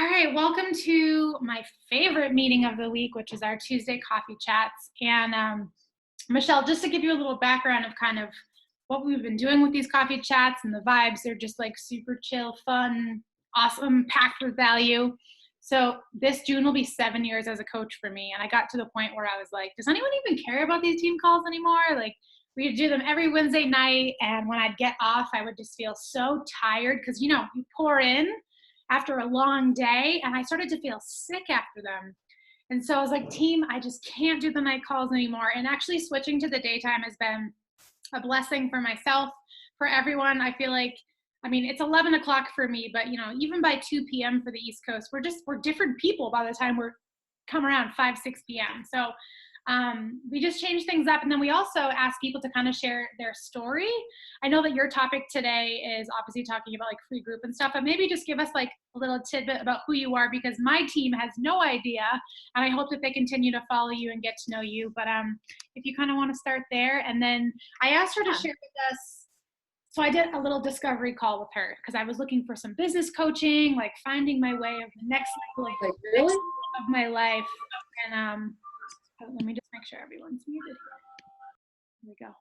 All right, welcome to my favorite meeting of the week, which is our Tuesday coffee chats. And Michelle, just to give you a little background of kind of what we've been doing with these coffee chats and the vibes, they're just like super chill, fun, awesome, packed with value. So this June will be 7 years as a coach for me. And I got to the point where I was like, does anyone even care about these team calls anymore? Like, we'd do them every Wednesday night. And when I'd get off, I would just feel so tired because, you pour in after a long day, and I started to feel sick after them. And so I was like, team, I just can't do the night calls anymore. And actually switching to the daytime has been a blessing for myself, for everyone. I feel like, it's 11 o'clock for me, but even by 2 p.m. for the East Coast, we're different people by the time we're come around 5, 6 p.m. So we just change things up. And then we also ask people to kind of share their story. I know that your topic today is obviously talking about like free group and stuff, but maybe just give us like a little tidbit about who you are, because my team has no idea. And I hope that they continue to follow you and get to know you. But if you kind of want to start there. And then I asked her to share with us. So I did a little discovery call with her because I was looking for some business coaching, like finding my way of the next level of my life. And let me just make sure everyone's muted. Here we go.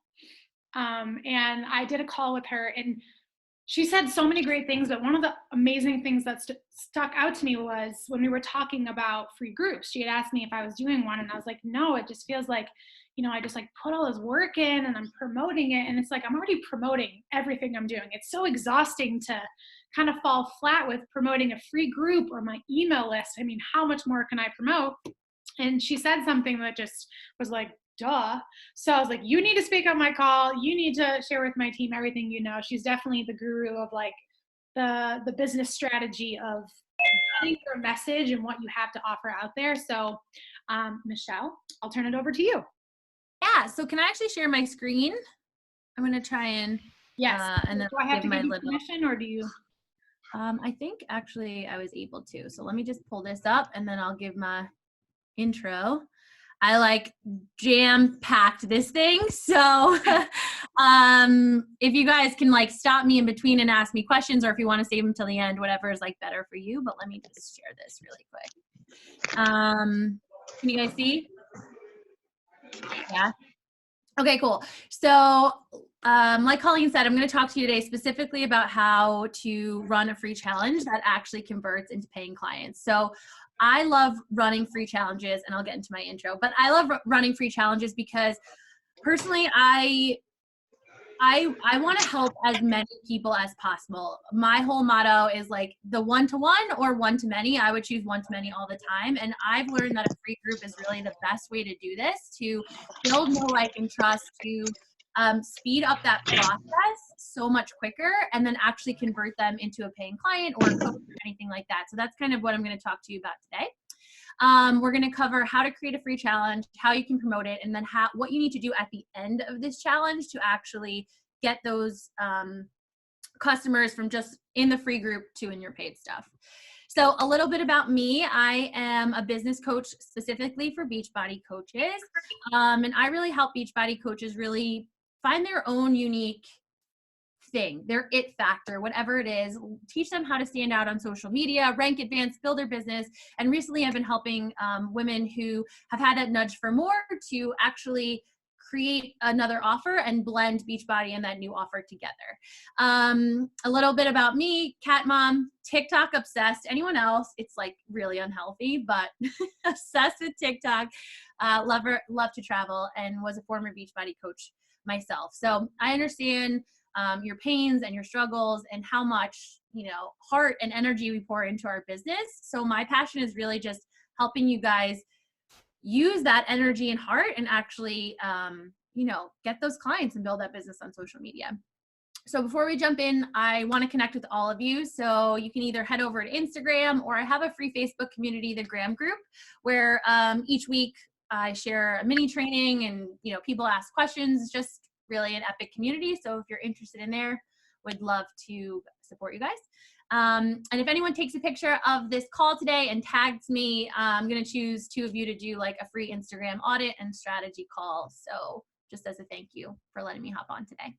And I did a call with her, and she said so many great things, but one of the amazing things that stuck out to me was when we were talking about free groups. She had asked me if I was doing one, and I was like, no, it just feels like, I just like put all this work in and I'm promoting it. And it's like, I'm already promoting everything I'm doing. It's so exhausting to kind of fall flat with promoting a free group or my email list. How much more can I promote? And she said something that just was like, duh. So I was like, you need to speak on my call. You need to share with my team everything you know. She's definitely the guru of like the business strategy of getting your message and what you have to offer out there. So Michelle, I'll turn it over to you. Yeah, so can I actually share my screen? I'm going to try and and then do I have to give you permission, or do you? I think actually I was able to. So let me just pull this up and then I'll give my intro. I like jam-packed this thing. So if you guys can like stop me in between and ask me questions, or if you want to save them till the end, whatever is like better for you. But let me just share this really quick. Can you guys see? Yeah. Okay, cool. So like Colleen said, I'm going to talk to you today specifically about how to run a free challenge that actually converts into paying clients. So I love running free challenges, and I'll get into my intro, but I love running free challenges because personally, I want to help as many people as possible. My whole motto is like the one-to-one or one-to-many. I would choose one-to-many all the time. And I've learned that a free group is really the best way to do this, to build more like and trust, to speed up that process so much quicker, and then actually convert them into a paying client or a coach or anything like that. So that's kind of what I'm going to talk to you about today. We're going to cover how to create a free challenge, how you can promote it, and then what you need to do at the end of this challenge to actually get those customers from just in the free group to in your paid stuff. So a little bit about me. I am a business coach specifically for Beachbody coaches. And I really help Beachbody coaches really find their own unique thing, their it factor, whatever it is, teach them how to stand out on social media, rank advance, build their business. And recently I've been helping women who have had that nudge for more to actually create another offer and blend Beachbody and that new offer together. A little bit about me, cat mom, TikTok obsessed. Anyone else? It's like really unhealthy, but obsessed with TikTok. Love to travel, and was a former Beachbody coach myself. So I understand your pains and your struggles and how much, heart and energy we pour into our business. So my passion is really just helping you guys use that energy and heart and actually, get those clients and build that business on social media. So before we jump in, I want to connect with all of you. So you can either head over to Instagram, or I have a free Facebook community, the Graham Group, where each week I share a mini training and, people ask questions. It's just really an epic community. So if you're interested in there, would love to support you guys. And if anyone takes a picture of this call today and tags me, I'm going to choose 2 of you to do like a free Instagram audit and strategy call. So just as a thank you for letting me hop on today.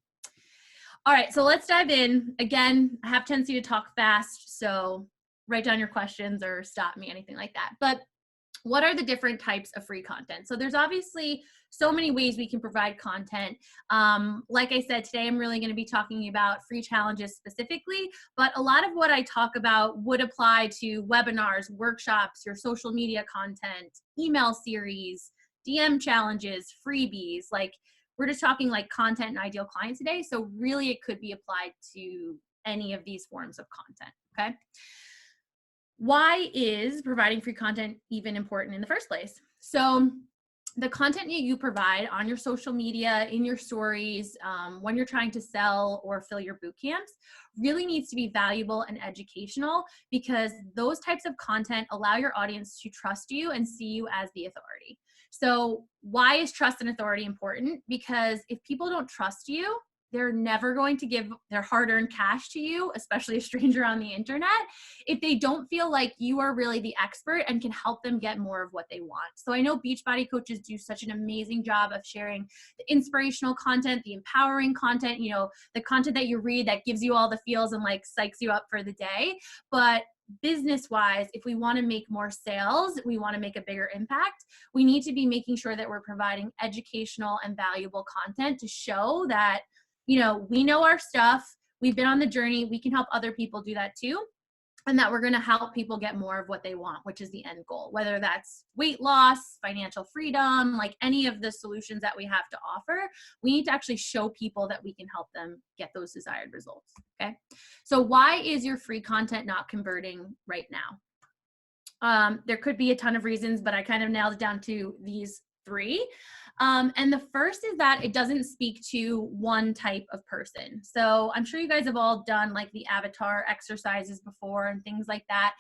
All right, so let's dive in. Again, I have a tendency to talk fast, so write down your questions or stop me, anything like that. But what are the different types of free content? So there's obviously so many ways we can provide content. Like I said, today I'm really going to be talking about free challenges specifically, but a lot of what I talk about would apply to webinars, workshops, your social media content, email series, DM challenges, freebies. Like, we're just talking like content and ideal client today. So really it could be applied to any of these forms of content, okay? Why is providing free content even important in the first place? So the content you provide on your social media, in your stories, when you're trying to sell or fill your boot camps, really needs to be valuable and educational, because those types of content allow your audience to trust you and see you as the authority. So why is trust and authority important? Because if people don't trust you, they're never going to give their hard-earned cash to you, especially a stranger on the internet, if they don't feel like you are really the expert and can help them get more of what they want. So I know Beachbody coaches do such an amazing job of sharing the inspirational content, the empowering content, you know, the content that you read that gives you all the feels and like psychs you up for the day. But business-wise, if we want to make more sales, we want to make a bigger impact, we need to be making sure that we're providing educational and valuable content to show that, you know, we know our stuff, we've been on the journey, we can help other people do that too, and that we're going to help people get more of what they want, which is the end goal, whether that's weight loss, financial freedom, like any of the solutions that we have to offer. We need to actually show people that we can help them get those desired results, okay? So why is your free content not converting right now? There could be a ton of reasons, but I kind of nailed it down to these three. And the first is that it doesn't speak to one type of person. So I'm sure you guys have all done like the avatar exercises before and things like that.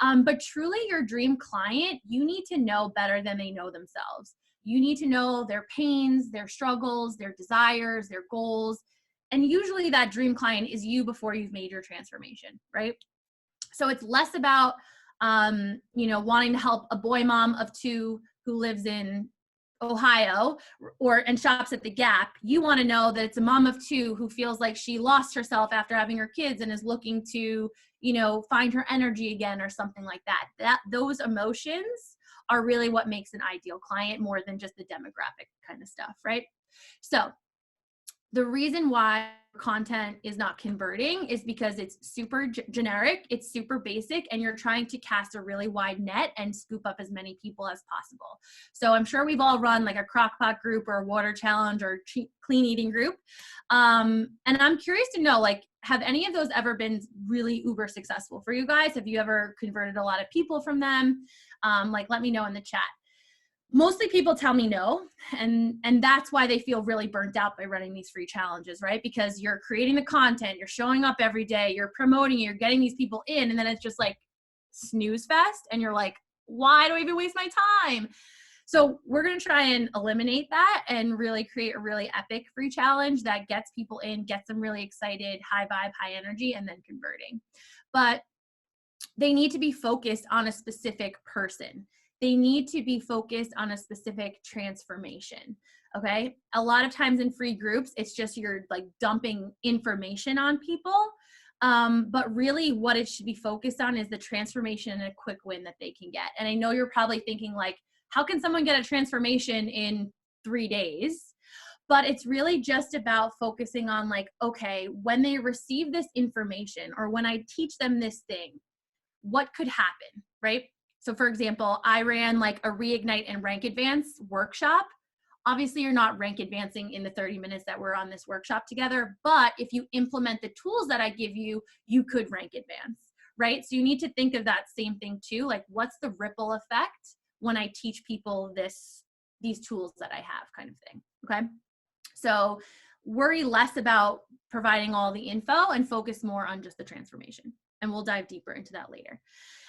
But truly your dream client, you need to know better than they know themselves. You need to know their pains, their struggles, their desires, their goals. And usually that dream client is you before you've made your transformation, right? So it's less about, you know, wanting to help a boy mom of 2 who lives in Ohio and shops at the Gap. You want to know that it's a mom of 2 who feels like she lost herself after having her kids and is looking to, you know, find her energy again or something like that. Those emotions are really what makes an ideal client, more than just the demographic kind of stuff, right? So the reason why content is not converting is because it's super generic, it's super basic, and you're trying to cast a really wide net and scoop up as many people as possible. So I'm sure we've all run like a crockpot group or a water challenge or clean eating group. And I'm curious to know, like, have any of those ever been really uber successful for you guys? Have you ever converted a lot of people from them? Like, let me know in the chat. Mostly people tell me no, and that's why they feel really burnt out by running these free challenges, right? Because you're creating the content, you're showing up every day, you're promoting, you're getting these people in, and then it's just like snooze fest, and you're like, why do I even waste my time? So we're going to try and eliminate that and really create a really epic free challenge that gets people in, gets them really excited, high vibe, high energy, and then converting. But they need to be focused on a specific person. They need to be focused on a specific transformation, okay? A lot of times in free groups, it's just you're like dumping information on people, but really what it should be focused on is the transformation and a quick win that they can get. And I know you're probably thinking like, how can someone get a transformation in 3 days? But it's really just about focusing on like, okay, when they receive this information or when I teach them this thing, what could happen, right? So for example, I ran like a reignite and rank advance workshop. Obviously you're not rank advancing in the 30 minutes that we're on this workshop together, but if you implement the tools that I give you, you could rank advance, right? So you need to think of that same thing too. Like, what's the ripple effect when I teach people these tools that I have, kind of thing, okay? So worry less about providing all the info and focus more on just the transformation. And we'll dive deeper into that later.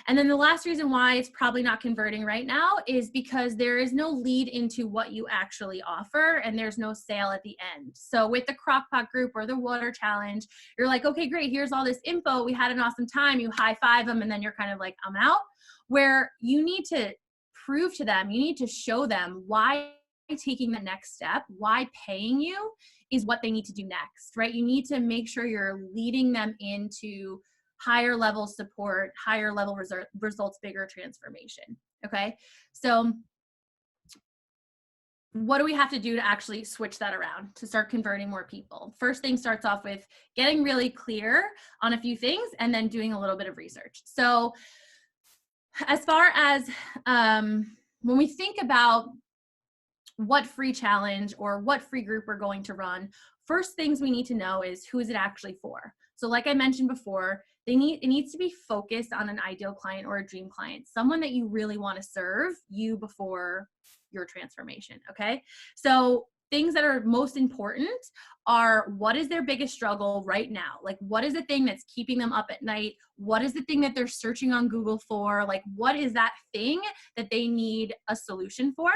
And then the last reason why it's probably not converting right now is because there is no lead into what you actually offer, and there's no sale at the end. So with the crockpot group or the water challenge, you're like, okay, great, here's all this info. We had an awesome time. You high five them, and then you're kind of like, I'm out. Where you need to prove to them, you need to show them why taking the next step, why paying you is what they need to do next, right? You need to make sure you're leading them into higher level support, higher level results, bigger transformation. Okay. So what do we have to do to actually switch that around to start converting more people? First thing starts off with getting really clear on a few things and then doing a little bit of research. So as far as when we think about what free challenge or what free group we're going to run, first things we need to know is who is it actually for? So like I mentioned before, it needs to be focused on an ideal client or a dream client, someone that you really want to serve you before your transformation, okay? So things that are most important are, what is their biggest struggle right now? Like, what is the thing that's keeping them up at night? What is the thing that they're searching on Google for? Like, what is that thing that they need a solution for?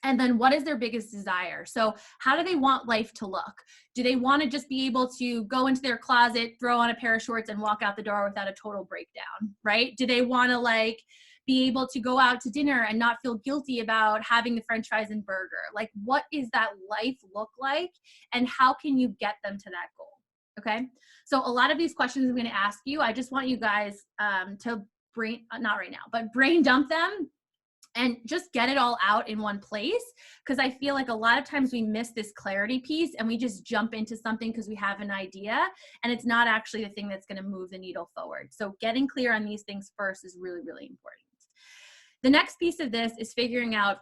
And then what is their biggest desire? So how do they want life to look? Do they want to just be able to go into their closet, throw on a pair of shorts and walk out the door without a total breakdown, right? Do they want to like be able to go out to dinner and not feel guilty about having the French fries and burger? Like, what is that life look like? And how can you get them to that goal? Okay. So a lot of these questions I'm going to ask you, I just want you guys to not right now, but brain dump them and just get it all out in one place. Because I feel like a lot of times we miss this clarity piece and we just jump into something because we have an idea and it's not actually the thing that's going to move the needle forward. So getting clear on these things first is really, really important. The next piece of this is figuring out,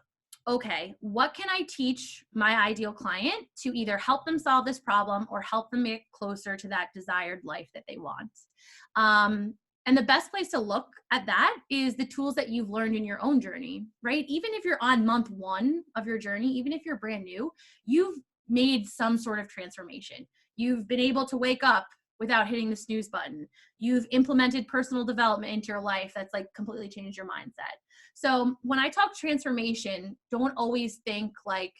okay, what can I teach my ideal client to either help them solve this problem or help them get closer to that desired life that they want? And the best place to look at that is the tools that you've learned in your own journey, right? Even if you're on month 1 of your journey, even if you're brand new, you've made some sort of transformation. You've been able to wake up without hitting the snooze button. You've implemented personal development into your life that's like completely changed your mindset. So when I talk transformation, don't always think like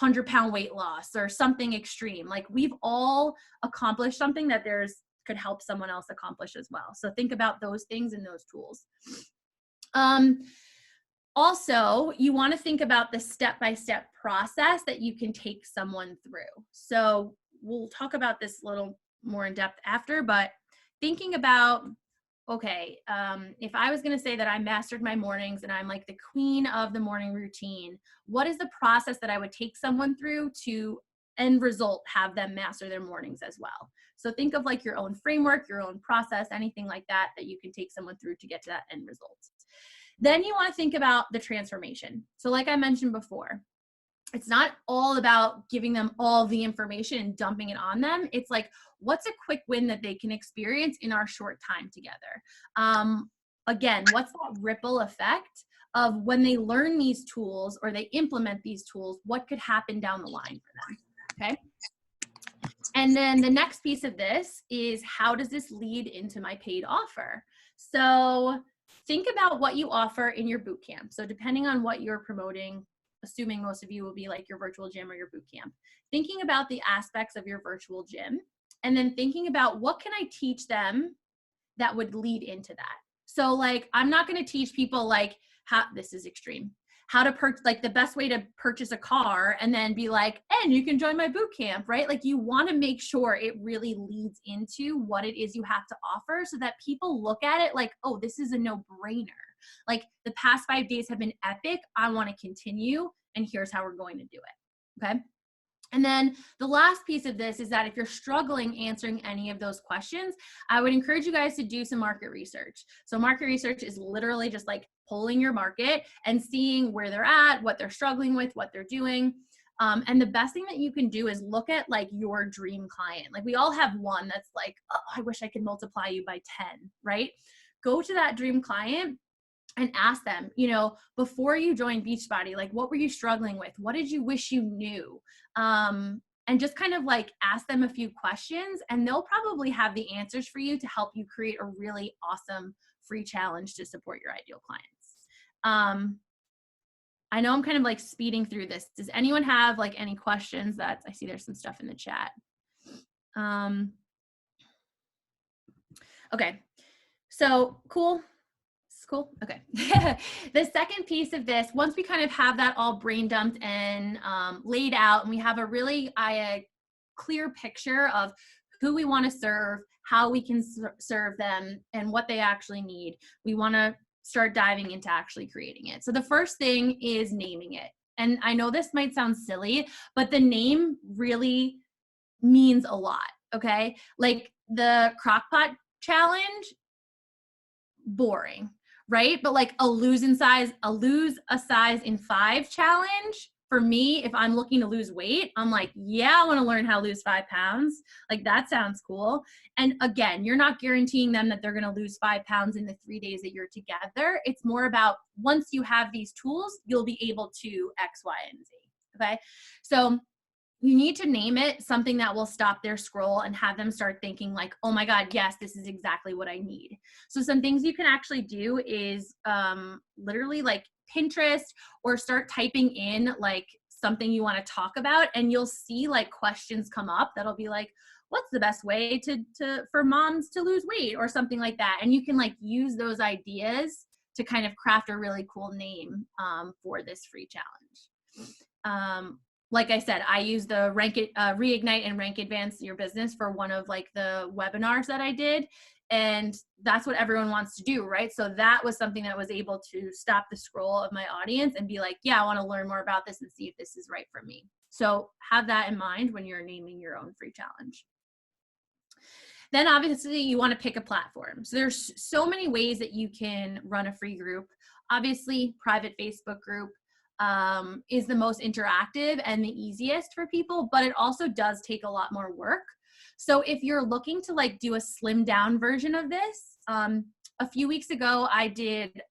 100-pound weight loss or something extreme. Like, we've all accomplished something that could help someone else accomplish as well. So think about those things and those tools. Also, you want to think about the step-by-step process that you can take someone through. So we'll talk about this a little more in depth after, but thinking about, okay, if I was going to say that I mastered my mornings and I'm like the queen of the morning routine, what is the process that I would take someone through to end result have them master their mornings as well? So think of like your own framework, your own process, anything like that that you can take someone through to get to that end result. Then you want to think about the transformation. So like I mentioned before, it's not all about giving them all the information and dumping it on them. It's like, what's a quick win that they can experience in our short time together? Again, what's that ripple effect of when they learn these tools or they implement these tools, what could happen down the line for them? Okay. And then the next piece of this is, how does this lead into my paid offer? So think about what you offer in your boot camp. So depending on what you're promoting, assuming most of you will be like your virtual gym or your boot camp, thinking about the aspects of your virtual gym, and then thinking about what can I teach them that would lead into that. So like, I'm not going to teach people like how, this is extreme, how to like the best way to purchase a car and then be like, and you can join my boot camp, right? Like, you want to make sure it really leads into what it is you have to offer so that people look at it like, oh, this is a no-brainer. Like, the past 5 days have been epic. I want to continue, and here's how we're going to do it. Okay. And then the last piece of this is that if you're struggling answering any of those questions, I would encourage you guys to do some market research. So market research is literally just like polling your market and seeing where they're at, what they're struggling with, what they're doing. And the best thing that you can do is look at like your dream client. Like, we all have one that's like, oh, I wish I could multiply you by 10, right? Go to that dream client and ask them, you know, before you joined Beachbody, like, what were you struggling with? What did you wish you knew? And just kind of like ask them a few questions, and they'll probably have the answers for you to help you create a really awesome free challenge to support your ideal clients. I know I'm kind of like speeding through this. Does anyone have like any questions? That I see there's some stuff in the chat. Okay, so cool. Cool. Okay. The second piece of this, once we kind of have that all brain dumped and laid out, and we have a really clear picture of who we want to serve, how we can serve them, and what they actually need. We want to start diving into actually creating it. So the first thing is naming it. And I know this might sound silly, but the name really means a lot, okay? Like the crockpot challenge, boring, right? But like a lose a size in 5 challenge, for me, if I'm looking to lose weight, I'm like, yeah, I want to learn how to lose 5 pounds. Like that sounds cool. And again, you're not guaranteeing them that they're going to lose 5 pounds in the 3 days that you're together. It's more about once you have these tools, you'll be able to X, Y, and Z. Okay. So you need to name it something that will stop their scroll and have them start thinking like, oh my God, yes, this is exactly what I need. So some things you can actually do is literally like Pinterest, or start typing in like something you want to talk about, and you'll see like questions come up that'll be like, what's the best way for moms to lose weight, or something like that. And you can like use those ideas to kind of craft a really cool name for this free challenge. Like I said, I use the Reignite and Rank Advance Your Business for one of like the webinars that I did. And that's what everyone wants to do, right? So that was something that was able to stop the scroll of my audience and be like, yeah, I want to learn more about this and see if this is right for me. So have that in mind when you're naming your own free challenge. Then obviously you want to pick a platform. So there's so many ways that you can run a free group. Obviously, private Facebook group is the most interactive and the easiest for people, but it also does take a lot more work. So if you're looking to like do a slimmed down version of this, a few weeks ago I did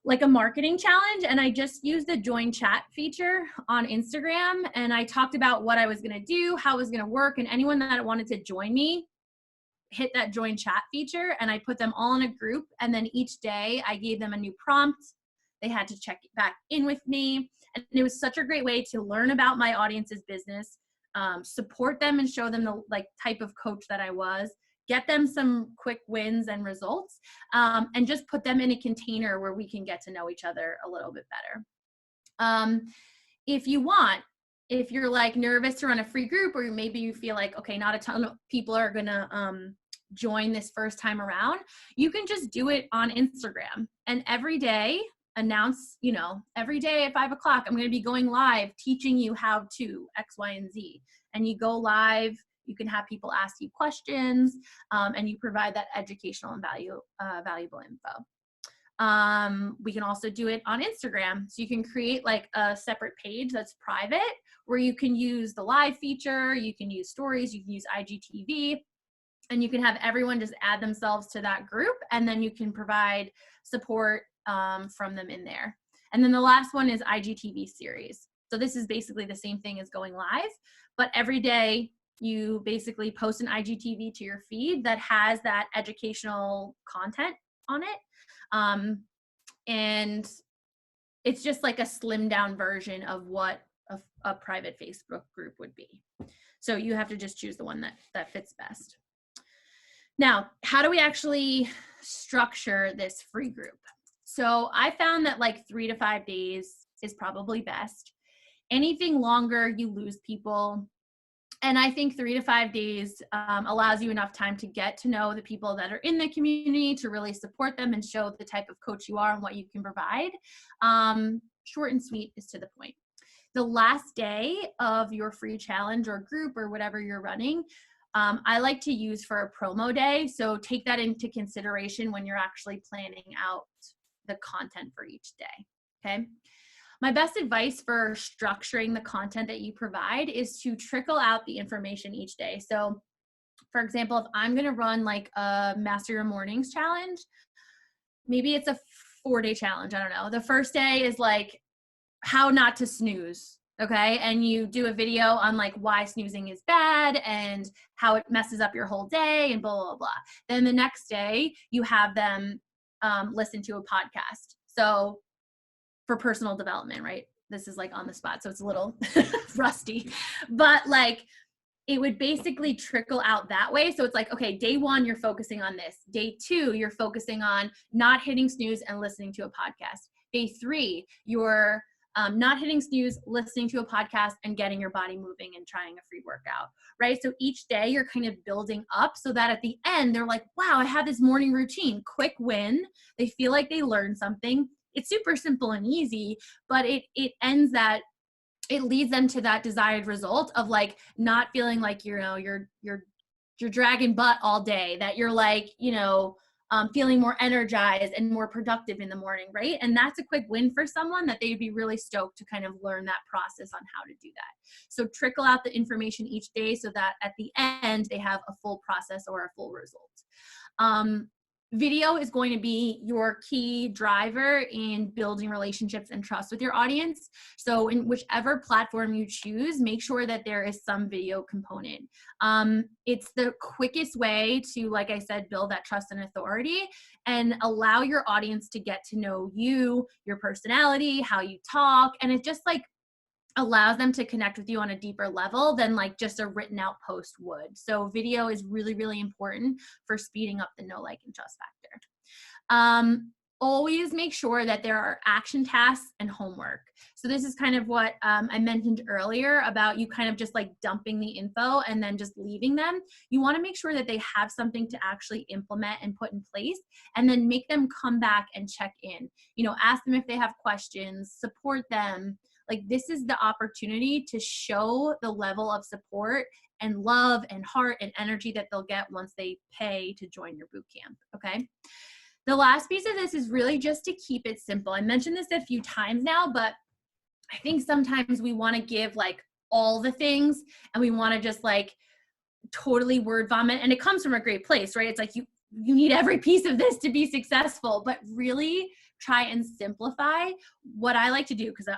like a marketing challenge, and I just used the join chat feature on Instagram, and I talked about what I was going to do, how it was going to work, and anyone that wanted to join me hit that join chat feature, and I put them all in a group, and then each day I gave them a new prompt. They had to check back in with me, and it was such a great way to learn about my audience's business, support them and show them the like type of coach that I was, get them some quick wins and results, and just put them in a container where we can get to know each other a little bit better. If you're like nervous to run a free group, or maybe you feel like, okay, not a ton of people are gonna join this first time around, you can just do it on Instagram, and every day announce, every day at 5 o'clock, I'm going to be going live teaching you how to X, Y, and Z. And you go live, you can have people ask you questions, and you provide that educational and valuable info. We can also do it on Instagram. So you can create like a separate page that's private, where you can use the live feature, you can use stories, you can use IGTV, and you can have everyone just add themselves to that group, and then you can provide support from them in there. And then the last one is IGTV series. So this is basically the same thing as going live, but every day you basically post an IGTV to your feed that has that educational content on it. And it's just like a slimmed down version of what a private Facebook group would be. So you have to just choose the one that fits best. Now, how do we actually structure this free group? So I found that like 3 to 5 days is probably best. Anything longer, you lose people. And I think 3 to 5 days allows you enough time to get to know the people that are in the community, to really support them and show the type of coach you are and what you can provide. Short and sweet is to the point. The last day of your free challenge or group or whatever you're running, I like to use for a promo day. So take that into consideration when you're actually planning out the content for each day, okay? My best advice for structuring the content that you provide is to trickle out the information each day. So for example, if I'm gonna run like a Master Your Mornings challenge, maybe it's a 4-day challenge, I don't know. The first day is like how not to snooze, okay? And you do a video on like why snoozing is bad and how it messes up your whole day and blah, blah, blah. Then the next day you have them listen to a podcast. So for personal development, right? This is like on the spot, so it's a little rusty, but like it would basically trickle out that way. So it's like, okay, day 1, you're focusing on this. Day 2, you're focusing on not hitting snooze and listening to a podcast. Day 3, you're not hitting snooze, listening to a podcast, and getting your body moving and trying a free workout, right? So each day you're kind of building up so that at the end they're like, wow, I have this morning routine, quick win. They feel like they learned something. It's super simple and easy, but it leads them to that desired result of like not feeling like, you're dragging butt all day, that you're like, feeling more energized and more productive in the morning, right? And that's a quick win for someone that they'd be really stoked to kind of learn that process on how to do that. So trickle out the information each day so that at the end they have a full process or a full result. Video is going to be your key driver in building relationships and trust with your audience. So in whichever platform you choose, make sure that there is some video component. It's the quickest way to, like I said, build that trust and authority and allow your audience to get to know you, your personality, how you talk, and it just like allows them to connect with you on a deeper level than like just a written out post would. So video is really, really important for speeding up the know, like, and trust factor. Always make sure that there are action tasks and homework. So this is kind of what I mentioned earlier about you kind of just like dumping the info and then just leaving them. You want to make sure that they have something to actually implement and put in place, and then make them come back and check in. Ask them if they have questions, support them. Like, this is the opportunity to show the level of support and love and heart and energy that they'll get once they pay to join your boot camp, okay? The last piece of this is really just to keep it simple. I mentioned this a few times now, but I think sometimes we want to give like all the things and we want to just like totally word vomit, and it comes from a great place, right? It's like you need every piece of this to be successful, but really try and simplify. What I like to do, because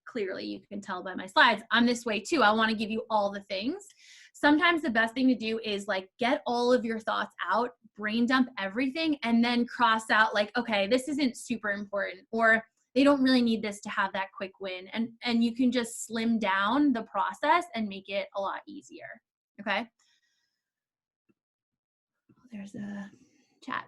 clearly you can tell by my slides, I'm this way too. I want to give you all the things. Sometimes the best thing to do is like get all of your thoughts out, brain dump everything, and then cross out like, okay, this isn't super important, or they don't really need this to have that quick win. And you can just slim down the process and make it a lot easier. Okay. There's a chat.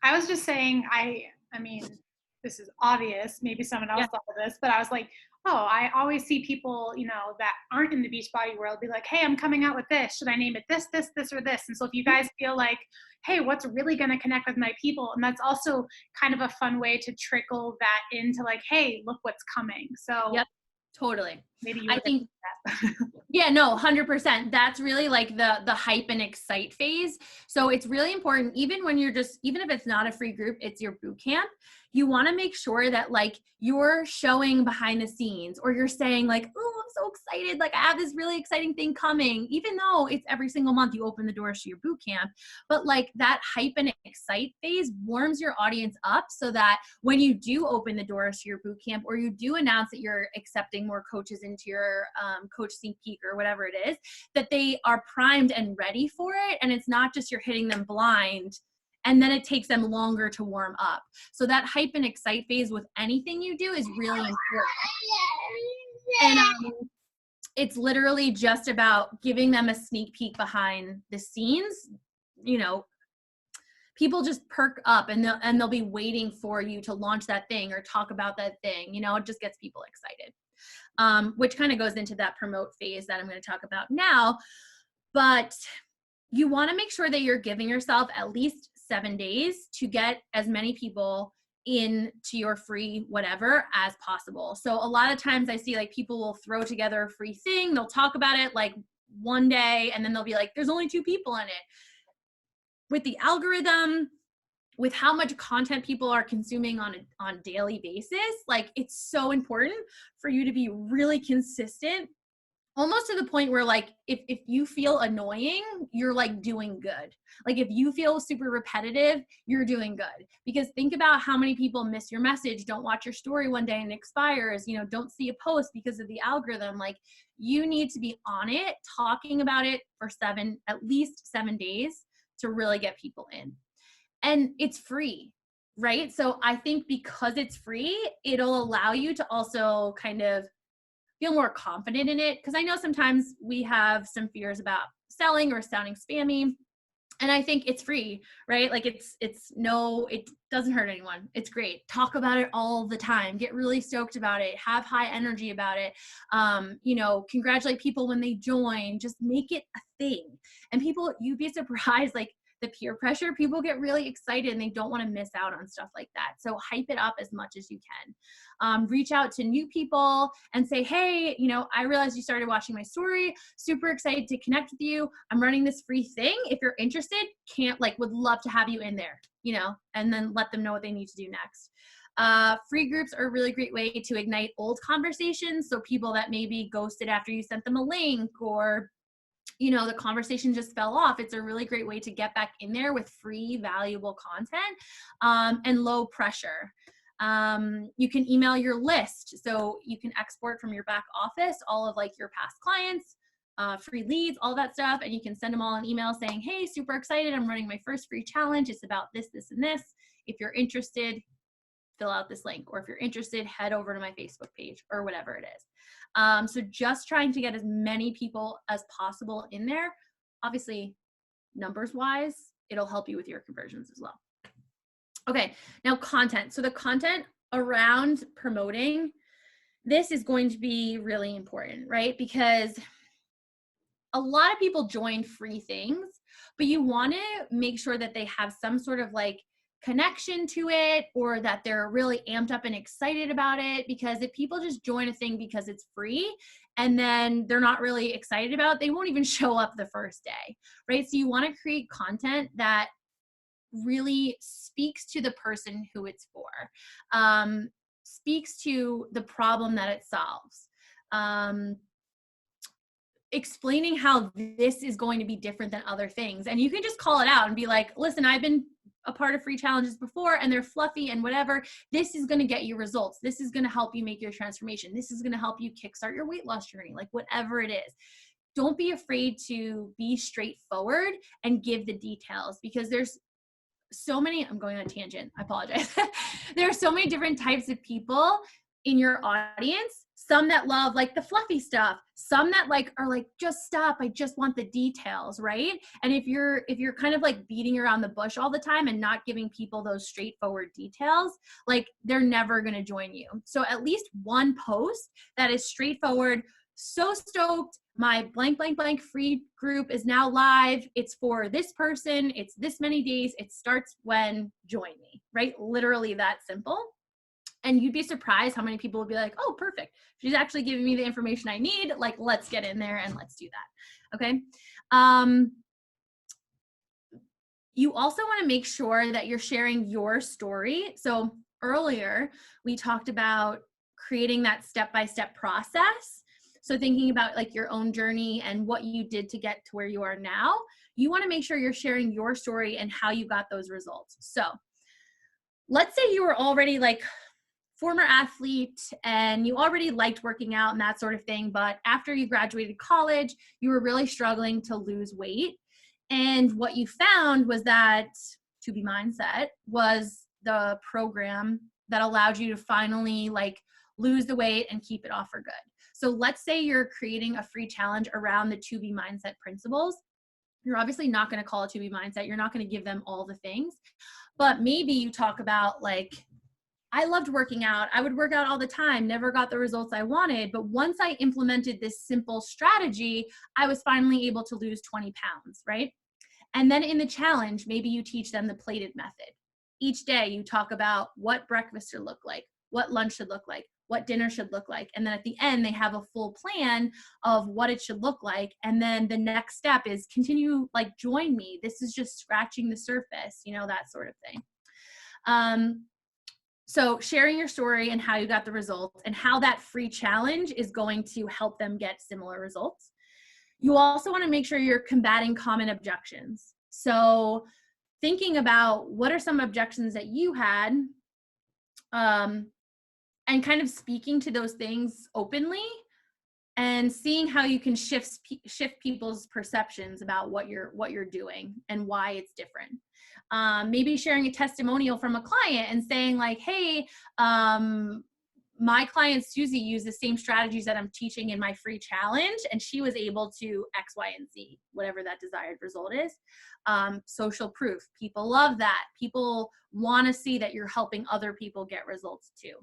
I was just saying, I mean, this is obvious. Maybe someone else thought of this, but I was like, oh, I always see people, that aren't in the Beachbody world be like, hey, I'm coming out with this. Should I name it this, this, this, or this? And so if you guys feel like, hey, what's really going to connect with my people? And that's also kind of a fun way to trickle that into like, hey, look what's coming. So yep, totally. Maybe you I think that. Yeah, no, 100%. That's really like the hype and excite phase. So it's really important, even if it's not a free group, it's your boot camp. You want to make sure that like you're showing behind the scenes, or you're saying like, oh, I'm so excited. Like I have this really exciting thing coming, even though it's every single month you open the doors to your boot camp. But like that hype and excite phase warms your audience up so that when you do open the doors to your boot camp, or you do announce that you're accepting more coaches into your coach sneak peek or whatever it is, that they are primed and ready for it. And it's not just you're hitting them blind and then it takes them longer to warm up. So that hype and excite phase with anything you do is really important. And it's literally just about giving them a sneak peek behind the scenes. People just perk up and they'll be waiting for you to launch that thing or talk about that thing. It just gets people excited, which kind of goes into that promote phase that I'm going to talk about now. But you want to make sure that you're giving yourself at least 7 days to get as many people into your free whatever as possible. So a lot of times I see like people will throw together a free thing. They'll talk about it like one day and then they'll be like, there's only 2 people in it. With the algorithm, with how much content people are consuming on a daily basis, like it's so important for you to be really consistent, almost to the point where like if you feel annoying, you're like doing good. Like if you feel super repetitive, you're doing good. Because think about how many people miss your message, don't watch your story one day and it expires, don't see a post because of the algorithm. Like you need to be on it, talking about it for at least 7 days to really get people in. And it's free, right? So I think because it's free, it'll allow you to also kind of feel more confident in it. Because I know sometimes we have some fears about selling or sounding spammy. And I think it's free, right? Like it doesn't hurt anyone. It's great. Talk about it all the time. Get really stoked about it. Have high energy about it. Congratulate people when they join. Just make it a thing. And people, you'd be surprised, like the peer pressure, people get really excited and they don't want to miss out on stuff like that. So hype it up as much as you can. Reach out to new people and say, hey, I realized you started watching my story. Super excited to connect with you. I'm running this free thing. If you're interested, would love to have you in there, and then let them know what they need to do next. Free groups are a really great way to ignite old conversations. So people that maybe ghosted after you sent them a link, or the conversation just fell off. It's a really great way to get back in there with free, valuable content, and low pressure. You can email your list. So you can export from your back office all of your past clients, free leads, all that stuff. And you can send them all an email saying, hey, super excited. I'm running my first free challenge. It's about this, this, and this. If you're interested, fill out this link. Or if you're interested, head over to my Facebook page or whatever it is. So just trying to get as many people as possible in there. Obviously, numbers wise, it'll help you with your conversions as well. Okay, now content. So the content around promoting this is going to be really important, right? Because a lot of people join free things, but you want to make sure that they have some sort of connection to it, or that they're really amped up and excited about it. Because if people just join a thing because it's free and then they're not really excited about it, they won't even show up the first day, right? So you want to create content that really speaks to the person who it's for, speaks to the problem that it solves, explaining how this is going to be different than other things. And you can just call it out and be like, listen, I've been a part of free challenges before and they're fluffy and whatever. This is going to get you results. This is going to help you make your transformation. This is going to help you kickstart your weight loss journey, whatever it is. Don't be afraid to be straightforward and give the details, because there's so many, I'm going on a tangent, I apologize. There are so many different types of people in your audience. Some that love the fluffy stuff, some that are just stop, I just want the details, right? And if you're kind of beating around the bush all the time and not giving people those straightforward details, they're never going to join you. So at least one post that is straightforward. So stoked, my blank, blank, blank free group is now live. It's for this person. It's this many days. It starts when, join me, right? Literally that simple. And you'd be surprised how many people would be like, oh, perfect. She's actually giving me the information I need. Let's get in there and let's do that. Okay. You also want to make sure that you're sharing your story. So earlier we talked about creating that step-by-step process. So thinking about your own journey and what you did to get to where you are now, you want to make sure you're sharing your story and how you got those results. So let's say you were already former athlete and you already liked working out and that sort of thing, but after you graduated college, you were really struggling to lose weight. And what you found was that To Be Mindset was the program that allowed you to finally lose the weight and keep it off for good. So let's say you're creating a free challenge around the To Be Mindset principles. You're obviously not going to call it To Be Mindset. You're not going to give them all the things, but maybe you talk about I loved working out. I would work out all the time, never got the results I wanted. But once I implemented this simple strategy, I was finally able to lose 20 pounds, right? And then in the challenge, maybe you teach them the plated method. Each day you talk about what breakfast should look like, what lunch should look like, what dinner should look like. And then at the end, they have a full plan of what it should look like. And then the next step is continue, join me. This is just scratching the surface, that sort of thing. So sharing your story and how you got the results and how that free challenge is going to help them get similar results. You also want to make sure you're combating common objections. So thinking about what are some objections that you had, and kind of speaking to those things openly and seeing how you can shift people's perceptions about what you're doing and why it's different. Maybe sharing a testimonial from a client and saying hey, my client Susie used the same strategies that I'm teaching in my free challenge, and she was able to X, Y, and Z, whatever that desired result is. Social proof. People love that. People want to see that you're helping other people get results too.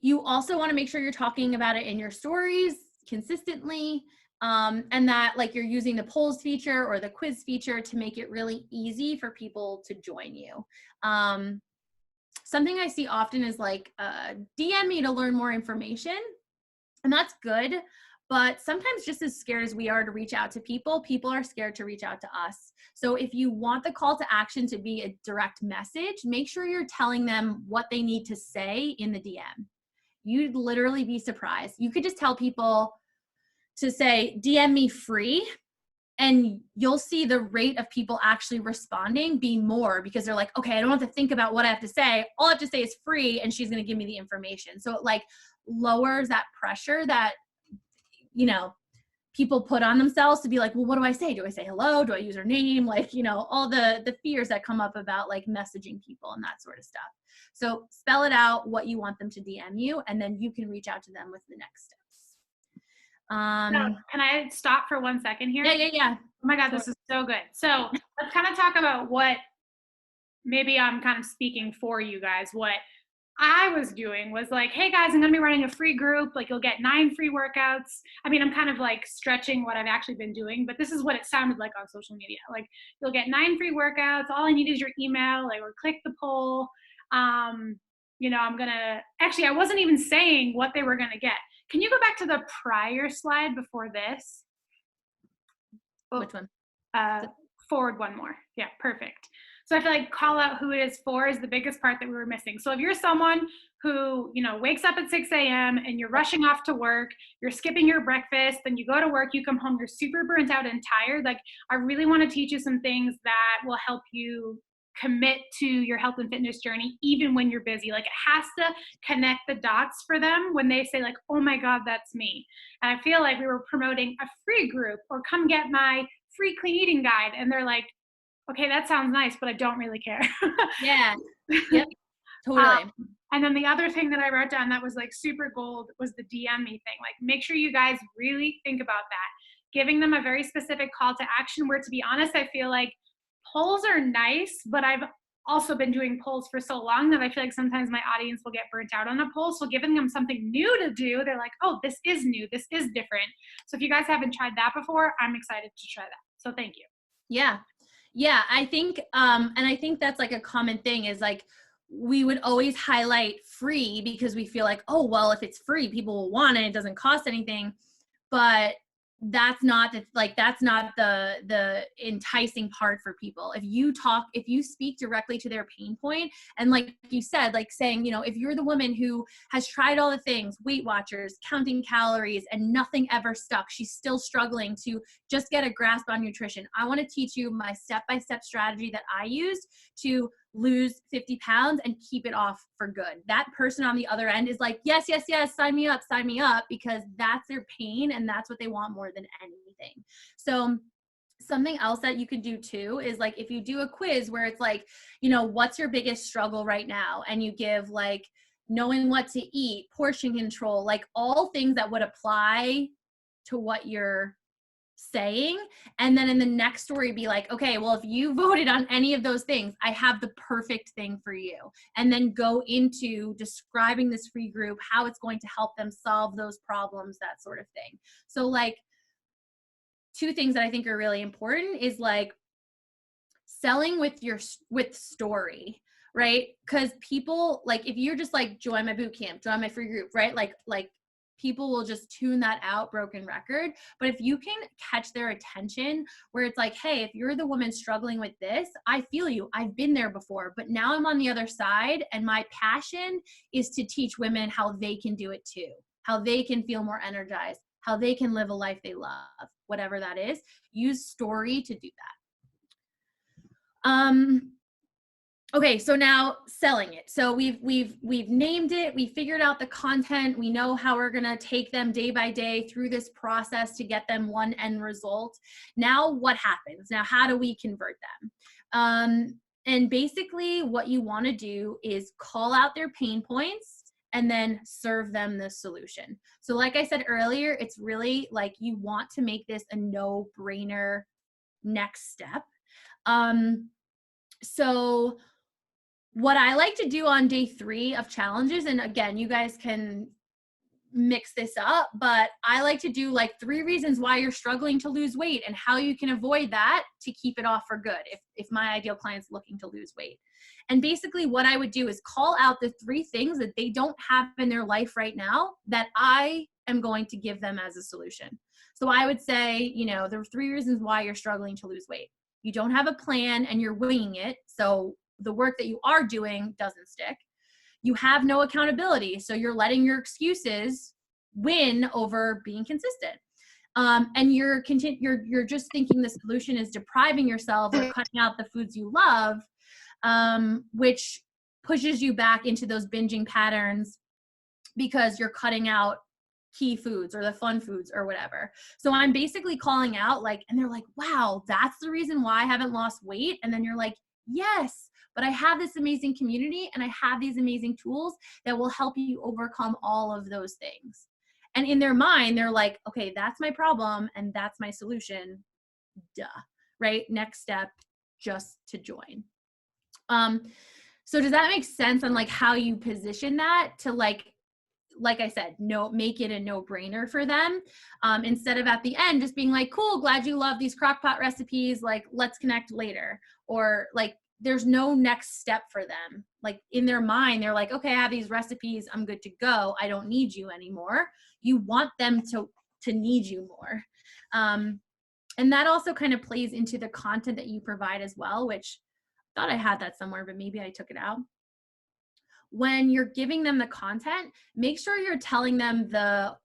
You also want to make sure you're talking about it in your stories consistently, and that like you're using the polls feature or the quiz feature to make it really easy for people to join you. Something I see often is like, DM me to learn more information, and that's good. But sometimes just as scared as we are to reach out to people, people are scared to reach out to us. So if you want the call to action to be a direct message, make sure you're telling them what they need to say in the DM. You'd literally be surprised. You could just tell people to say, DM me free, and you'll see the rate of people actually responding be more, because they're like, okay, I don't have to think about what I have to say. All I have to say is free, and she's going to give me the information. So it like lowers that pressure that, you know, people put on themselves to be like, well, what do I say? Do I say hello? Do I use her name? Like, you know, all the fears that come up about like messaging people and that sort of stuff. So spell it out what you want them to DM you, and then you can reach out to them with the next steps. So, can I stop for 1 second here? Yeah. Oh my God, this is so good. So let's kind of talk about what, maybe I'm kind of speaking for you guys. What I was doing was like, hey guys, I'm going to be running a free group. Like, you'll get 9 free workouts. I mean, I'm kind of like stretching what I've actually been doing, but this is what it sounded like on social media. Like, you'll get 9 free workouts. All I need is your email, like, or click the poll. You know, I wasn't even saying what they were going to get. Can you go back to the prior slide before this? Which one? Forward one more. Yeah, perfect. So I feel like call out who it is for is the biggest part that we were missing. So if you're someone who, you know, wakes up at 6 a.m. and you're rushing off to work, you're skipping your breakfast, then you go to work, you come home, you're super burnt out and tired. Like, I really want to teach you some things that will help you commit to your health and fitness journey, even when you're busy. Like, it has to connect the dots for them when they say like, oh my God, that's me. And I feel like we were promoting a free group, or come get my free clean eating guide. And they're like, okay, that sounds nice, but I don't really care. Yeah. Yep. Totally. And then the other thing that I wrote down that was like super gold was the DM me thing. Like, make sure you guys really think about that. Giving them a very specific call to action, where, to be honest, I feel like polls are nice, but I've also been doing polls for so long that I feel like sometimes my audience will get burnt out on a poll. So giving them something new to do, they're like, oh, this is new, this is different. So if you guys haven't tried that before, I'm excited to try that. So thank you. Yeah, I think, and I think that's like a common thing is like, we would always highlight free because we feel like, oh, well, if it's free, people will want it. It doesn't cost anything. But that's not the enticing part for people. If you speak directly to their pain point, and like you said, like saying, you know, if you're the woman who has tried all the things, Weight Watchers, counting calories, and nothing ever stuck, she's still struggling to just get a grasp on nutrition, I want to teach you my step-by-step strategy that I used to lose 50 pounds and keep it off for good. That person on the other end is like, yes, sign me up, because that's their pain and that's what they want more than anything. So something else that you could do too is like, if you do a quiz where it's like, you know, what's your biggest struggle right now? And you give like knowing what to eat, portion control, like all things that would apply to what you're saying. And then in the next story be like, okay, well, if you voted on any of those things, I have the perfect thing for you. And then go into describing this free group, how it's going to help them solve those problems, that sort of thing. So like, 2 things that I think are really important is like selling with story, right? Because people, like, if you're just like, join my boot camp, join my free group, right? Like people will just tune that out, broken record. But if you can catch their attention where it's like, hey, if you're the woman struggling with this, I feel you. I've been there before, but now I'm on the other side. And my passion is to teach women how they can do it too, how they can feel more energized, how they can live a life they love, whatever that is. Use story to do that. Okay, so now selling it. So we've named it, we figured out the content, we know how we're gonna take them day by day through this process to get them one end result. Now what happens? Now how do we convert them? And basically what you want to do is call out their pain points and then serve them the solution. So like I said earlier, it's really like you want to make this a no-brainer next step. So what I like to do on day 3 of challenges, and again, you guys can mix this up, but I like to do like 3 reasons why you're struggling to lose weight and how you can avoid that to keep it off for good if my ideal client's looking to lose weight. And basically what I would do is call out the 3 things that they don't have in their life right now that I am going to give them as a solution. So I would say, you know, there are 3 reasons why you're struggling to lose weight. You don't have a plan and you're winging it, so the work that you are doing doesn't stick. You have no accountability, so you're letting your excuses win over being consistent. And you're just thinking the solution is depriving yourself or cutting out the foods you love, which pushes you back into those binging patterns because you're cutting out key foods or the fun foods or whatever. So I'm basically calling out like, and they're like, wow, that's the reason why I haven't lost weight. And then you're like, yes, but I have this amazing community and I have these amazing tools that will help you overcome all of those things. And in their mind, they're like, okay, that's my problem and that's my solution. Duh, right? Next step, just to join. So does that make sense on like how you position that to like I said, make it a no-brainer for them, instead of at the end just being like, cool, glad you love these crockpot recipes, like let's connect later, or like there's no next step for them. Like in their mind, they're like, okay, I have these recipes, I'm good to go, I don't need you anymore. You want them to need you more. And that also kind of plays into the content that you provide as well, which I thought I had that somewhere, but maybe I took it out. When you're giving them the content, make sure you're telling them the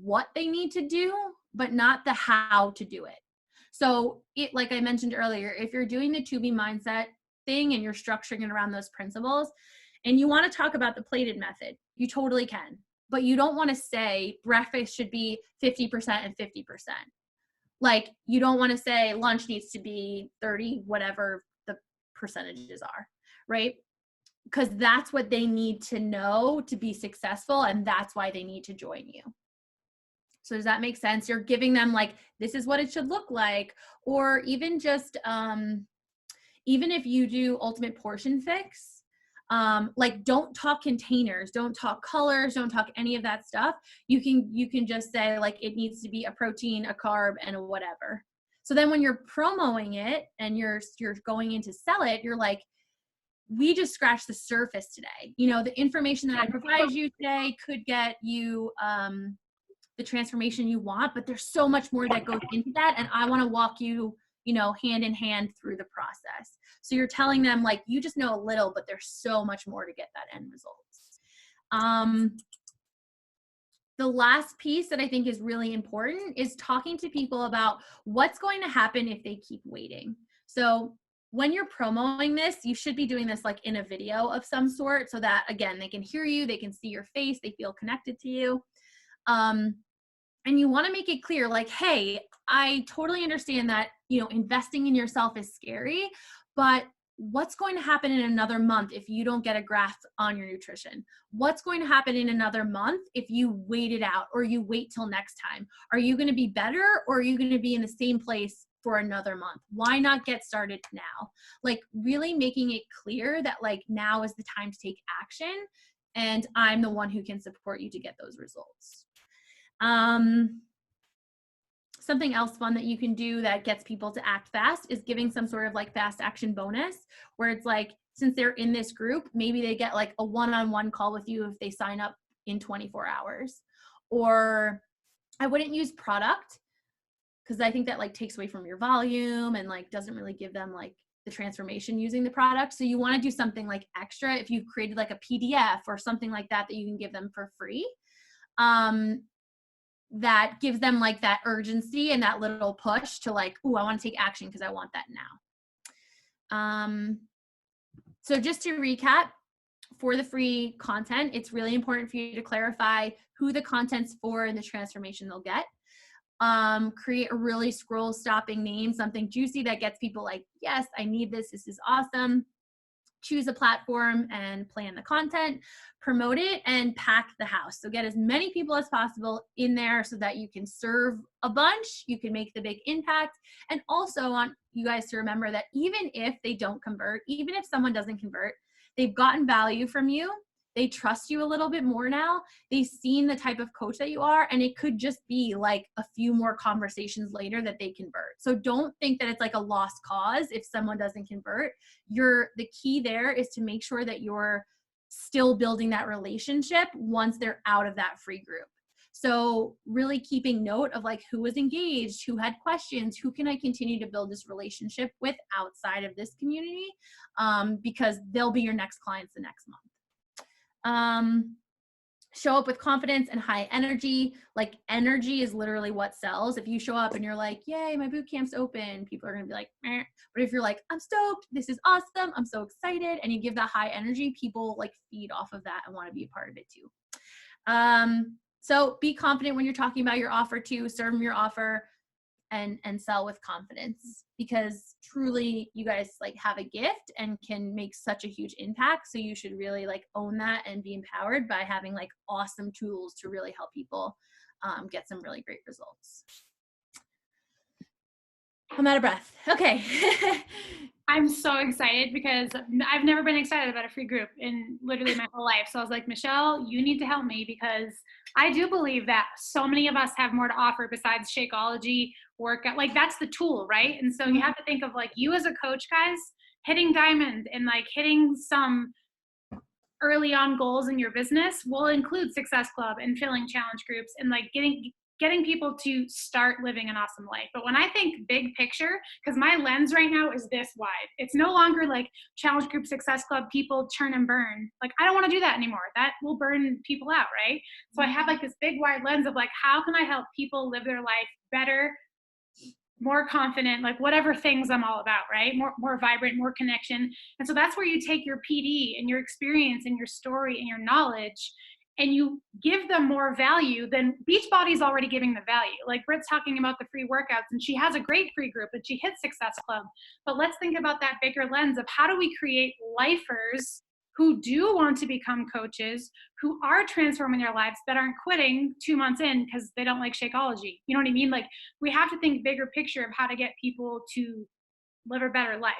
what they need to do, but not the how to do it. So like I mentioned earlier, if you're doing the to be mindset thing and you're structuring it around those principles and you want to talk about the plated method, you totally can, but you don't want to say breakfast should be 50% and 50%. Like you don't want to say lunch needs to be 30, whatever the percentages are, right? Because that's what they need to know to be successful, and that's why they need to join you. So does that make sense? You're giving them like, this is what it should look like, or even just, even if you do ultimate portion fix, like don't talk containers, don't talk colors, don't talk any of that stuff. You can just say like, it needs to be a protein, a carb, and a whatever. So then when you're promoting it and you're going in to sell it, you're like, we just scratched the surface today. You know, the information that I provide you today could get you the transformation you want, but there's so much more that goes into that. And I want to walk you, you know, hand in hand through the process. So you're telling them like, you just know a little, but there's so much more to get that end result. The last piece that I think is really important is talking to people about what's going to happen if they keep waiting. So when you're promoting this, you should be doing this like in a video of some sort so that, again, they can hear you, they can see your face, they feel connected to you. And you want to make it clear like, hey, I totally understand that, you know, investing in yourself is scary, but what's going to happen in another month if you don't get a grasp on your nutrition? What's going to happen in another month if you wait it out or you wait till next time? Are you going to be better or are you going to be in the same place for another month? Why not get started now? Like really making it clear that like now is the time to take action and I'm the one who can support you to get those results. Something else fun that you can do that gets people to act fast is giving some sort of like fast action bonus where it's like, since they're in this group, maybe they get like a one-on-one call with you if they sign up in 24 hours. Or I wouldn't use product because I think that like takes away from your volume and like doesn't really give them like the transformation using the product. So you want to do something like extra if you've created like a PDF or something like that that you can give them for free. That gives them like that urgency and that little push to like, ooh, I want to take action because I want that now. So just to recap, for the free content, it's really important for you to clarify who the content's for and the transformation they'll get. Create a really scroll stopping name, something juicy that gets people like, yes, I need this. This is awesome. choose a platform and plan the content, promote it, and pack the house. So get as many people as possible in there so that you can serve a bunch, you can make the big impact. And also want you guys to remember that even if they don't convert, even if someone doesn't convert, they've gotten value from you. They trust you a little bit more now. They've seen the type of coach that you are, and it could just be like a few more conversations later that they convert. So don't think that it's like a lost cause if someone doesn't convert. The key there is to make sure that you're still building that relationship once they're out of that free group. So really keeping note of like who was engaged, who had questions, who can I continue to build this relationship with outside of this community, because they'll be your next clients the next month. Show up with confidence and high energy. Like energy is literally what sells. If you show up and you're like, yay, my boot camp's open, people are going to be like, meh. But if you're like, I'm stoked, this is awesome, I'm so excited, and you give that high energy, people like feed off of that and want to be a part of it too. So be confident when you're talking about your offer too, serve them your offer and sell with confidence, because truly you guys like have a gift and can make such a huge impact. So you should really like own that and be empowered by having like awesome tools to really help people get some really great results. I'm out of breath. Okay. I'm so excited because I've never been excited about a free group in literally my whole life. So I was like, Michelle, you need to help me, because I do believe that so many of us have more to offer besides Shakeology, workout. Like that's the tool, right? And so you have to think of like you as a coach, guys, hitting diamond and like hitting some early on goals in your business will include Success Club and filling challenge groups and like getting people to start living an awesome life. But when I think big picture, because my lens right now is this wide, it's no longer like challenge group, Success Club, people churn and burn. Like I don't want to do that anymore. That will burn people out, right? So I have like this big wide lens of like, how can I help people live their life better, more confident, like whatever things I'm all about, right? More vibrant, more connection. And so that's where you take your PD and your experience and your story and your knowledge, and you give them more value than Beachbody's already giving the value. Like Britt's talking about the free workouts, and she has a great free group, and she hits Success Club. But let's think about that bigger lens of how do we create lifers who do want to become coaches, who are transforming their lives, that aren't quitting 2 months in because they don't like Shakeology. You know what I mean? Like we have to think bigger picture of how to get people to live a better life.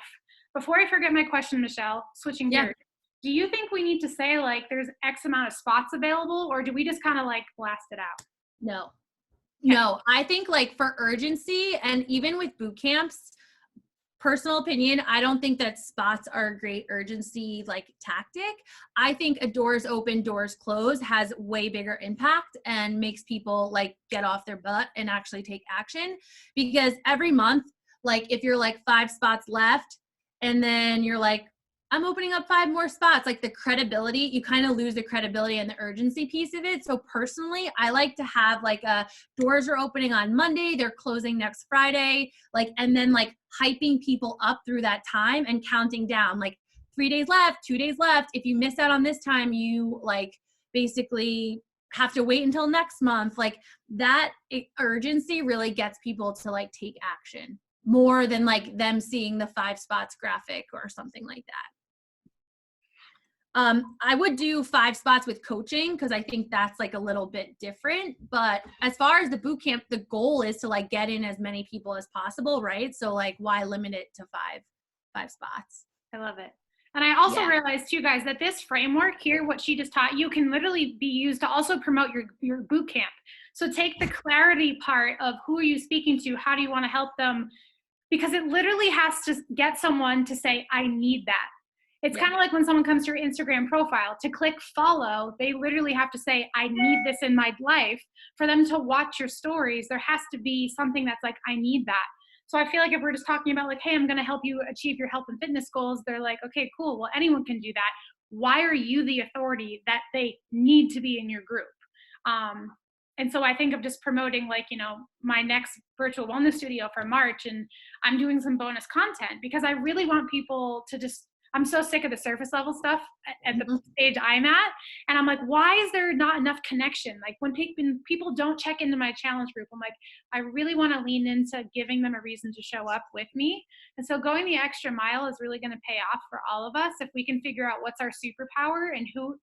Before I forget my question, Michelle, switching gears, do you think we need to say like there's X amount of spots available, or do we just kind of like blast it out? No. Okay. No, I think like for urgency, and even with boot camps, personal opinion, I don't think that spots are a great urgency like tactic. I think a doors open, doors close has way bigger impact and makes people like get off their butt and actually take action. Because every month, like if you're like 5 spots left and then you're like, I'm opening up 5 more spots, like the credibility, you kind of lose the credibility and the urgency piece of it. So personally, I like to have like doors are opening on Monday, they're closing next Friday, like, and then like hyping people up through that time and counting down, like 3 days left, 2 days left. If you miss out on this time, you like basically have to wait until next month. Like that urgency really gets people to like take action more than like them seeing the 5 spots graphic or something like that. I would do 5 spots with coaching because I think that's like a little bit different. But as far as the boot camp, the goal is to like get in as many people as possible, right? So like why limit it to 5 spots? I love it. And I also realized too, guys, that this framework here, what she just taught you, can literally be used to also promote your boot camp. So take the clarity part of who are you speaking to? How do you want to help them? Because it literally has to get someone to say, I need that. It's kind of like when someone comes to your Instagram profile to click follow, they literally have to say, I need this in my life. For them to watch your stories, there has to be something that's like, I need that. So I feel like if we're just talking about like, hey, I'm going to help you achieve your health and fitness goals, they're like, okay, cool. Well, anyone can do that. Why are you the authority that they need to be in your group? And so I think of just promoting like, you know, my next virtual wellness studio for March, and I'm doing some bonus content because I really want people to just I'm so sick of the surface level stuff at the Mhm. stage I'm at. And I'm like, why is there not enough connection? Like when people don't check into my challenge group, I'm like, I really want to lean into giving them a reason to show up with me. And so going the extra mile is really going to pay off for all of us if we can figure out what's our superpower and who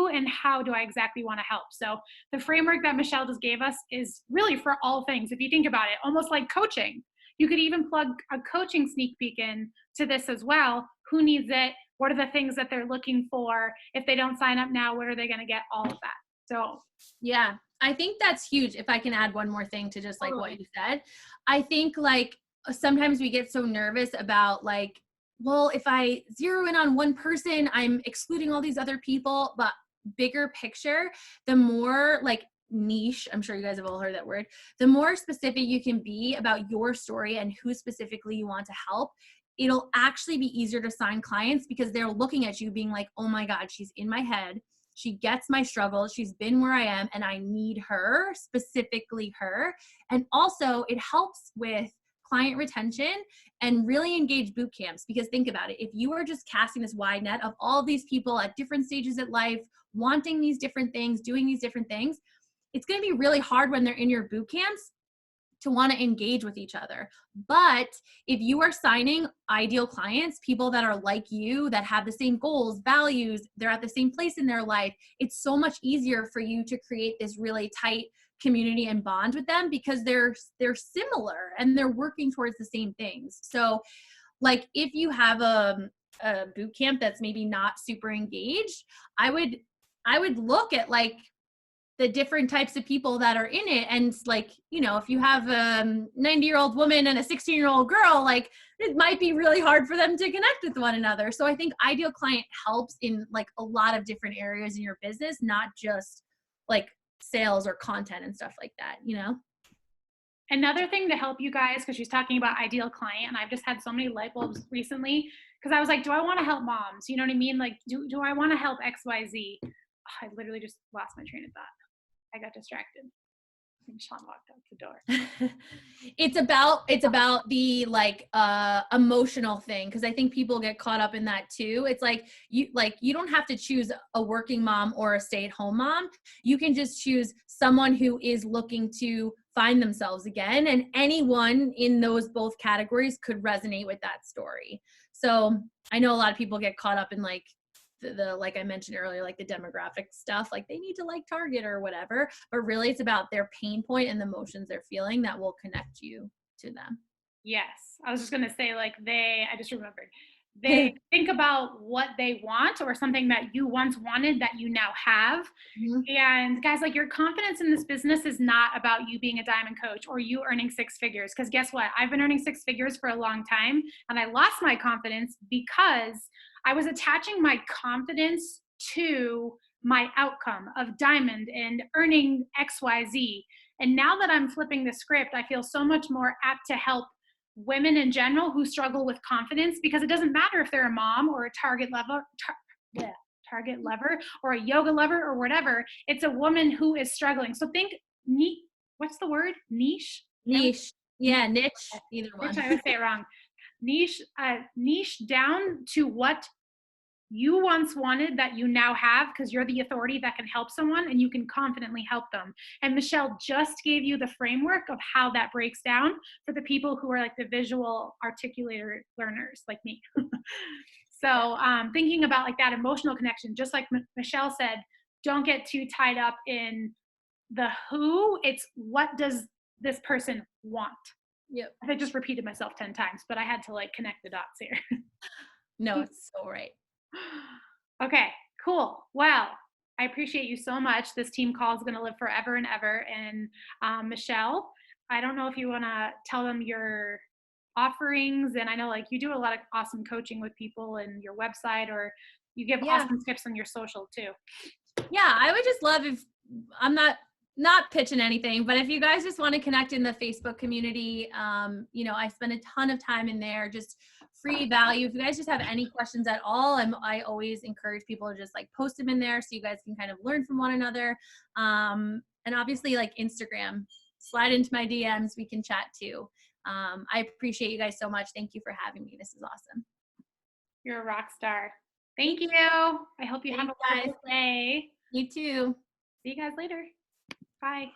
and how do I exactly want to help. So the framework that Michelle just gave us is really for all things. If you think about it, almost like coaching. You could even plug a coaching sneak peek in to this as well. Who needs it? What are the things that they're looking for? If they don't sign up now, what are they going to get? All of that. So Yeah, I think that's huge. If I can add one more thing to just like what totally. you said, I think like sometimes we get so nervous about like, well, if I zero in on one person, I'm excluding all these other people. But bigger picture, the more like niche, I'm sure you guys have all heard that word, the more specific you can be about your story and who specifically you want to help, it'll actually be easier to sign clients because they're looking at you being like, oh my God, she's in my head. She gets my struggle. She's been where I am and I need her, specifically her. And also it helps with client retention and really engage boot camps, because think about it. If you are just casting this wide net of all of these people at different stages of life, wanting these different things, doing these different things, it's going to be really hard when they're in your boot camps to want to engage with each other. But if you are signing ideal clients, people that are like you, that have the same goals, values, they're at the same place in their life, it's so much easier for you to create this really tight community and bond with them because they're similar and they're working towards the same things. So like if you have a boot camp that's maybe not super engaged, I would look at like the different types of people that are in it. And like, you know, if you have a 90-year-old woman and a 16-year-old girl, like it might be really hard for them to connect with one another. So I think ideal client helps in like a lot of different areas in your business, not just like sales or content and stuff like that, you know? Another thing to help you guys, because she's talking about ideal client, and I've just had so many light bulbs recently, because I was like, do I want to help moms? You know what I mean? Like, do I want to help XYZ? Oh, I literally just lost my train of thought. I got distracted. And Sean walked out the door. It's about the like emotional thing, because I think people get caught up in that too. It's like you don't have to choose a working mom or a stay-at-home mom. You can just choose someone who is looking to find themselves again, and anyone in those both categories could resonate with that story. So I know a lot of people get caught up in like the like I mentioned earlier, like the demographic stuff, like they need to like Target or whatever, but really it's about their pain point and the emotions they're feeling that will connect you to them. Yes. I was just going to say, like, I just remembered, they think about what they want or something that you once wanted that you now have. Mhm. And guys, like your confidence in this business is not about you being a diamond coach or you earning six figures. Because guess what? I've been earning six figures for a long time and I lost my confidence because I was attaching my confidence to my outcome of diamond and earning XYZ. And now that I'm flipping the script, I feel so much more apt to help women in general who struggle with confidence, because it doesn't matter if they're a mom or a target lover or a yoga lover or whatever. It's a woman who is struggling. So think neat. What's the word? Niche. Niche. Niche. Yeah, niche, either Which one. I would say it wrong. Niche down to what you once wanted that you now have, because you're the authority that can help someone and you can confidently help them. And Michelle just gave you the framework of how that breaks down for the people who are like the visual articulator learners like me. So thinking about like that emotional connection, just like Michelle said, don't get too tied up in the who, it's what does this person want. Yep. I just repeated myself 10 times, but I had to like connect the dots here. No, it's so right. Okay, cool. Well, I appreciate you so much. This team call is going to live forever and ever. And Michelle, I don't know if you want to tell them your offerings. And I know like you do a lot of awesome coaching with people and your website, or you give Yeah. awesome tips on your social too. Yeah, I would just love if I'm not pitching anything, but if you guys just want to connect in the Facebook community, you know, I spend a ton of time in there, just free value. If you guys just have any questions at all, I always encourage people to just like post them in there so you guys can kind of learn from one another. And obviously like Instagram, slide into my DMs, we can chat too. I appreciate you guys so much. Thank you for having me. This is awesome. You're a rock star. Thank you. I hope you have a Thanks, guys. wonderful day. You too. See you guys later. Bye.